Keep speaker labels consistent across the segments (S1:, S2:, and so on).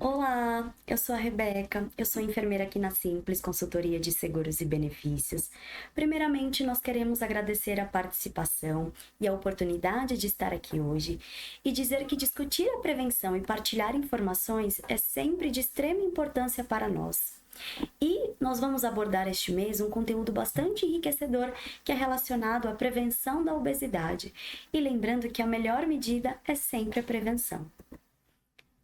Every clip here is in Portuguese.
S1: Olá, eu sou a Rebeca, eu sou enfermeira aqui na Simples Consultoria de Seguros e Benefícios. Primeiramente, nós queremos agradecer a participação e a oportunidade de estar aqui hoje e dizer que discutir a prevenção e partilhar informações é sempre de extrema importância para nós. E nós vamos abordar este mês um conteúdo bastante enriquecedor que é relacionado à prevenção da obesidade. E lembrando que a melhor medida é sempre a prevenção.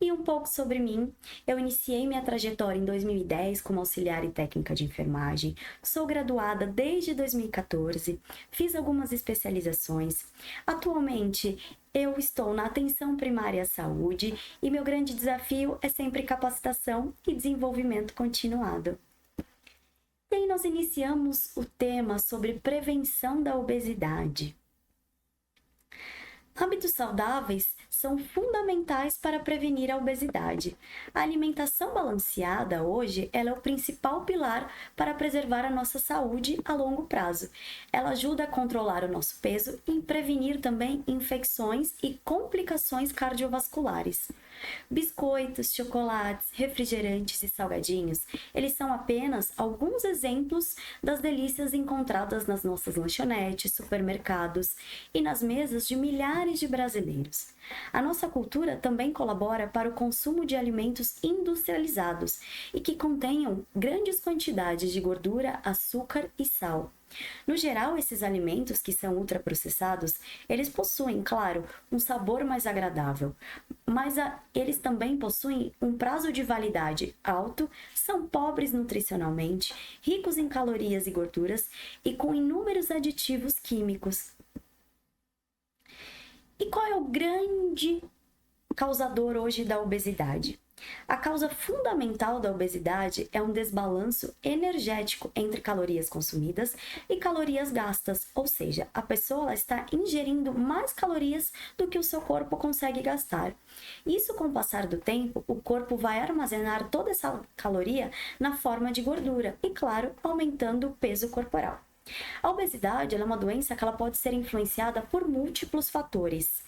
S1: E um pouco sobre mim, eu iniciei minha trajetória em 2010 como auxiliar e técnica de enfermagem, sou graduada desde 2014, fiz algumas especializações. Atualmente, eu estou na atenção primária à saúde e meu grande desafio é sempre capacitação e desenvolvimento continuado. E aí nós iniciamos o tema sobre prevenção da obesidade. Hábitos saudáveis são fundamentais para prevenir a obesidade. A alimentação balanceada hoje ela é o principal pilar para preservar a nossa saúde a longo prazo. Ela ajuda a controlar o nosso peso e prevenir também infecções e complicações cardiovasculares. Biscoitos, chocolates, refrigerantes e salgadinhos, eles são apenas alguns exemplos das delícias encontradas nas nossas lanchonetes, supermercados e nas mesas de milhares de brasileiros. A nossa cultura também colabora para o consumo de alimentos industrializados e que contenham grandes quantidades de gordura, açúcar e sal. No geral, esses alimentos que são ultraprocessados, eles possuem, claro, um sabor mais agradável, mas eles também possuem um prazo de validade alto, são pobres nutricionalmente, ricos em calorias e gorduras e com inúmeros aditivos químicos. E qual é o grande causador hoje da obesidade? A causa fundamental da obesidade é um desbalanço energético entre calorias consumidas e calorias gastas, ou seja, a pessoa está ingerindo mais calorias do que o seu corpo consegue gastar. Isso, com o passar do tempo, o corpo vai armazenar toda essa caloria na forma de gordura e, claro, aumentando o peso corporal. A obesidade é uma doença que ela pode ser influenciada por múltiplos fatores.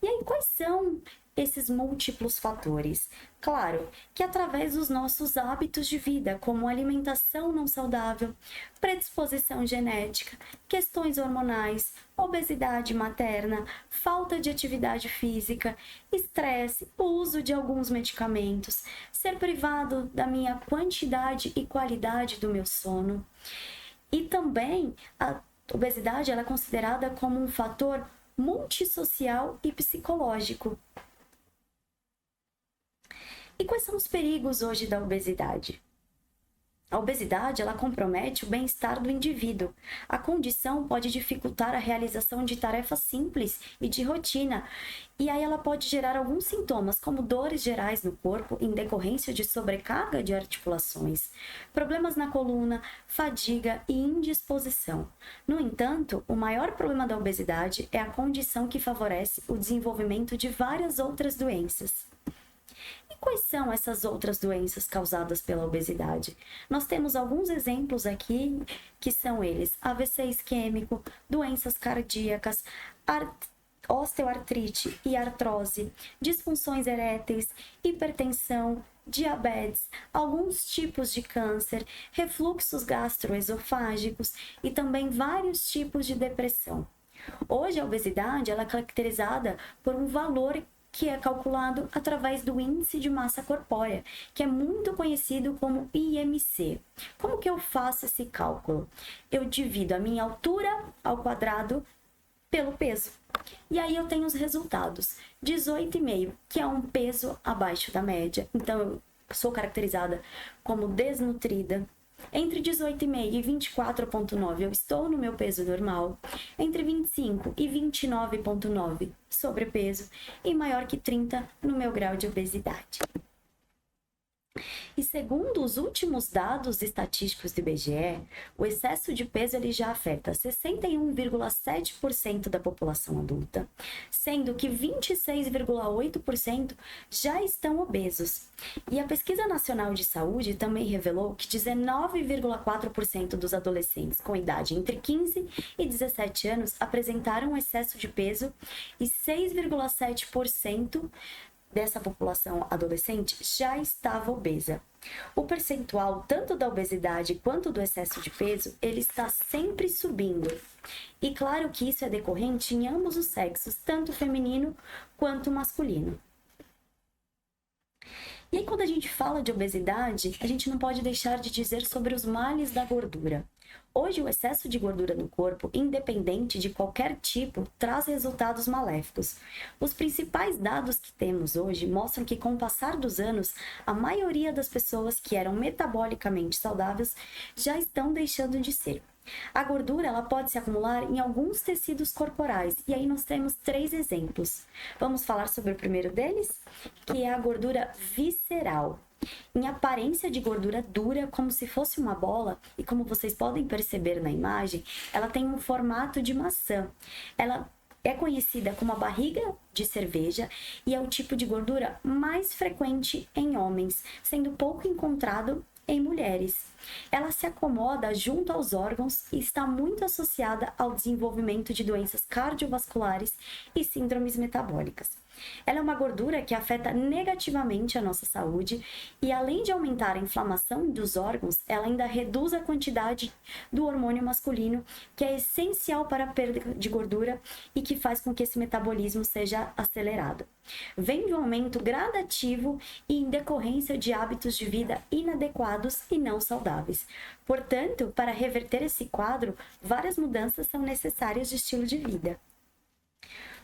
S1: E aí, quais são esses múltiplos fatores? Claro que através dos nossos hábitos de vida, como alimentação não saudável, predisposição genética, questões hormonais, obesidade materna, falta de atividade física, estresse, o uso de alguns medicamentos, ser privado da minha quantidade e qualidade do meu sono. E também a obesidade ela é considerada como um fator multissocial e psicológico. E quais são os perigos hoje da obesidade? A obesidade ela compromete o bem-estar do indivíduo. A condição pode dificultar a realização de tarefas simples e de rotina, e aí ela pode gerar alguns sintomas, como dores gerais no corpo em decorrência de sobrecarga de articulações, problemas na coluna, fadiga e indisposição. No entanto, o maior problema da obesidade é a condição que favorece o desenvolvimento de várias outras doenças. E quais são essas outras doenças causadas pela obesidade? Nós temos alguns exemplos aqui, que são eles: AVC isquêmico, doenças cardíacas, osteoartrite e artrose, disfunções eréteis, hipertensão, diabetes, alguns tipos de câncer, refluxos gastroesofágicos e também vários tipos de depressão. Hoje a obesidade ela é caracterizada por um valor que é calculado através do índice de massa corpórea, que é muito conhecido como IMC. Como que eu faço esse cálculo? Eu divido a minha altura ao quadrado pelo peso. E aí eu tenho os resultados. 18,5, que é um peso abaixo da média. Então eu sou caracterizada como desnutrida. Entre 18,5 e 24,9 eu estou no meu peso normal. Entre 25 e 29,9 sobrepeso e maior que 30 no meu grau de obesidade. E segundo os últimos dados estatísticos do IBGE, o excesso de peso ele já afeta 61,7% da população adulta, sendo que 26,8% já estão obesos. E a Pesquisa Nacional de Saúde também revelou que 19,4% dos adolescentes com idade entre 15 e 17 anos apresentaram excesso de peso e 6,7% dessa população adolescente já estava obesa. O percentual tanto da obesidade quanto do excesso de peso, ele está sempre subindo. E claro que isso é decorrente em ambos os sexos, tanto feminino quanto masculino. E aí, quando a gente fala de obesidade, a gente não pode deixar de dizer sobre os males da gordura. Hoje, o excesso de gordura no corpo, independente de qualquer tipo, traz resultados maléficos. Os principais dados que temos hoje mostram que, com o passar dos anos, a maioria das pessoas que eram metabolicamente saudáveis já estão deixando de ser. A gordura ela pode se acumular em alguns tecidos corporais, e aí nós temos 3 exemplos. Vamos falar sobre o primeiro deles, que é a gordura visceral. Em aparência de gordura dura, como se fosse uma bola, e como vocês podem perceber na imagem, ela tem um formato de maçã. Ela é conhecida como a barriga de cerveja e é o tipo de gordura mais frequente em homens, sendo pouco encontrado em mulheres. Ela se acomoda junto aos órgãos e está muito associada ao desenvolvimento de doenças cardiovasculares e síndromes metabólicas. Ela é uma gordura que afeta negativamente a nossa saúde e, além de aumentar a inflamação dos órgãos, ela ainda reduz a quantidade do hormônio masculino, que é essencial para a perda de gordura e que faz com que esse metabolismo seja acelerado. Vem de um aumento gradativo e em decorrência de hábitos de vida inadequados e não saudáveis. Portanto, para reverter esse quadro, várias mudanças são necessárias de estilo de vida.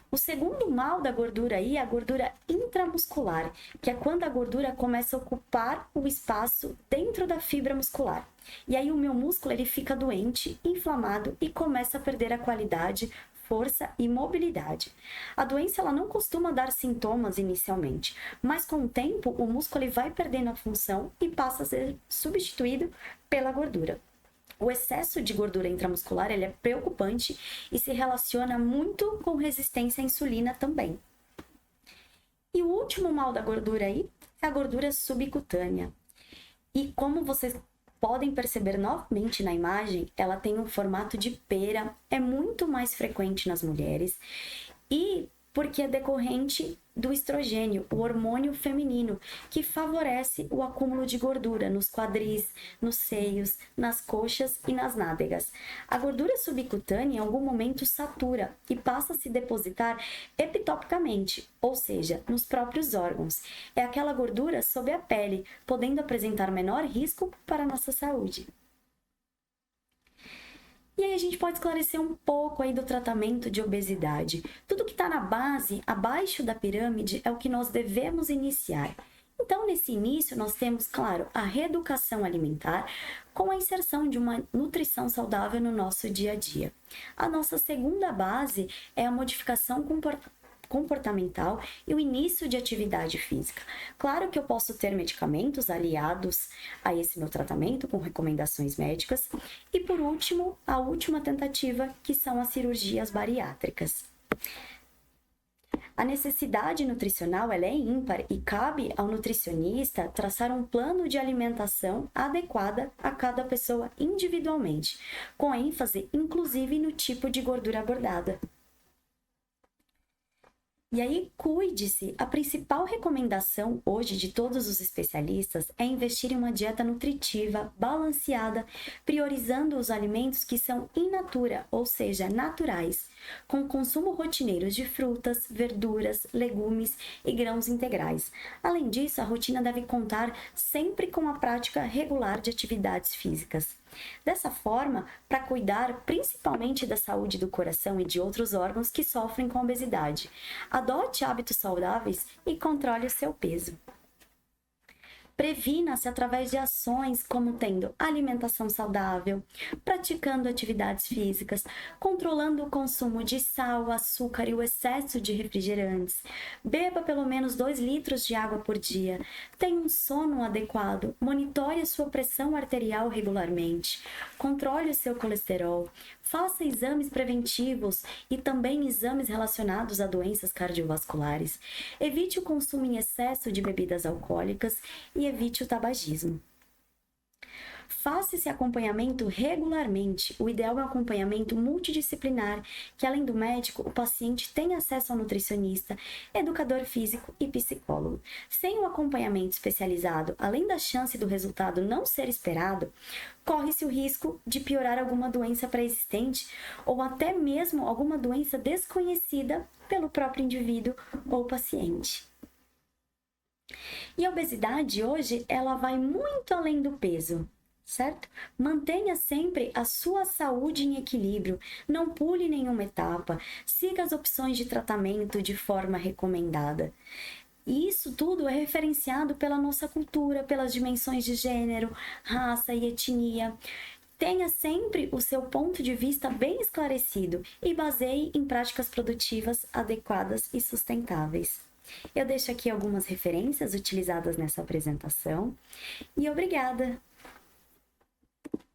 S1: O segundo mal da gordura aí é a gordura intramuscular, que é quando a gordura começa a ocupar o espaço dentro da fibra muscular. E aí o meu músculo ele fica doente, inflamado e começa a perder a qualidade, força e mobilidade. A doença ela não costuma dar sintomas inicialmente, mas com o tempo o músculo ele vai perdendo a função e passa a ser substituído pela gordura. O excesso de gordura intramuscular ele é preocupante e se relaciona muito com resistência à insulina também. E o último mal da gordura aí é a gordura subcutânea. E como vocês podem perceber novamente na imagem, ela tem um formato de pera, é muito mais frequente nas mulheres e porque é decorrente do estrogênio, o hormônio feminino, que favorece o acúmulo de gordura nos quadris, nos seios, nas coxas e nas nádegas. A gordura subcutânea em algum momento satura e passa a se depositar epitopicamente, ou seja, nos próprios órgãos. É aquela gordura sob a pele, podendo apresentar menor risco para a nossa saúde. E aí a gente pode esclarecer um pouco aí do tratamento de obesidade. Tudo que está na base, abaixo da pirâmide, é o que nós devemos iniciar. Então, nesse início, nós temos, claro, a reeducação alimentar com a inserção de uma nutrição saudável no nosso dia a dia. A nossa segunda base é a modificação comportamental e o início de atividade física. Claro que eu posso ter medicamentos aliados a esse meu tratamento com recomendações médicas e por último, a última tentativa, que são as cirurgias bariátricas. A necessidade nutricional ela é ímpar e cabe ao nutricionista traçar um plano de alimentação adequada a cada pessoa individualmente, com ênfase inclusive no tipo de gordura abordada. E aí, cuide-se. A principal recomendação hoje de todos os especialistas é investir em uma dieta nutritiva, balanceada, priorizando os alimentos que são in natura, ou seja, naturais, com consumo rotineiro de frutas, verduras, legumes e grãos integrais. Além disso, a rotina deve contar sempre com a prática regular de atividades físicas. Dessa forma, para cuidar principalmente da saúde do coração e de outros órgãos que sofrem com obesidade, adote hábitos saudáveis e controle o seu peso. Previna-se através de ações como tendo alimentação saudável, praticando atividades físicas, controlando o consumo de sal, açúcar e o excesso de refrigerantes. Beba pelo menos 2 litros de água por dia. Tenha um sono adequado. Monitore a sua pressão arterial regularmente. Controle o seu colesterol. Faça exames preventivos e também exames relacionados a doenças cardiovasculares. Evite o consumo em excesso de bebidas alcoólicas e evite o tabagismo. Faça esse acompanhamento regularmente. O ideal é um acompanhamento multidisciplinar, que além do médico, o paciente tenha acesso ao nutricionista, educador físico e psicólogo. Sem um acompanhamento especializado, além da chance do resultado não ser esperado, corre-se o risco de piorar alguma doença pré-existente ou até mesmo alguma doença desconhecida pelo próprio indivíduo ou paciente. E a obesidade hoje, ela vai muito além do peso, certo? Mantenha sempre a sua saúde em equilíbrio, não pule nenhuma etapa, siga as opções de tratamento de forma recomendada. E isso tudo é referenciado pela nossa cultura, pelas dimensões de gênero, raça e etnia. Tenha sempre o seu ponto de vista bem esclarecido e baseie em práticas produtivas adequadas e sustentáveis. Eu deixo aqui algumas referências utilizadas nessa apresentação e obrigada!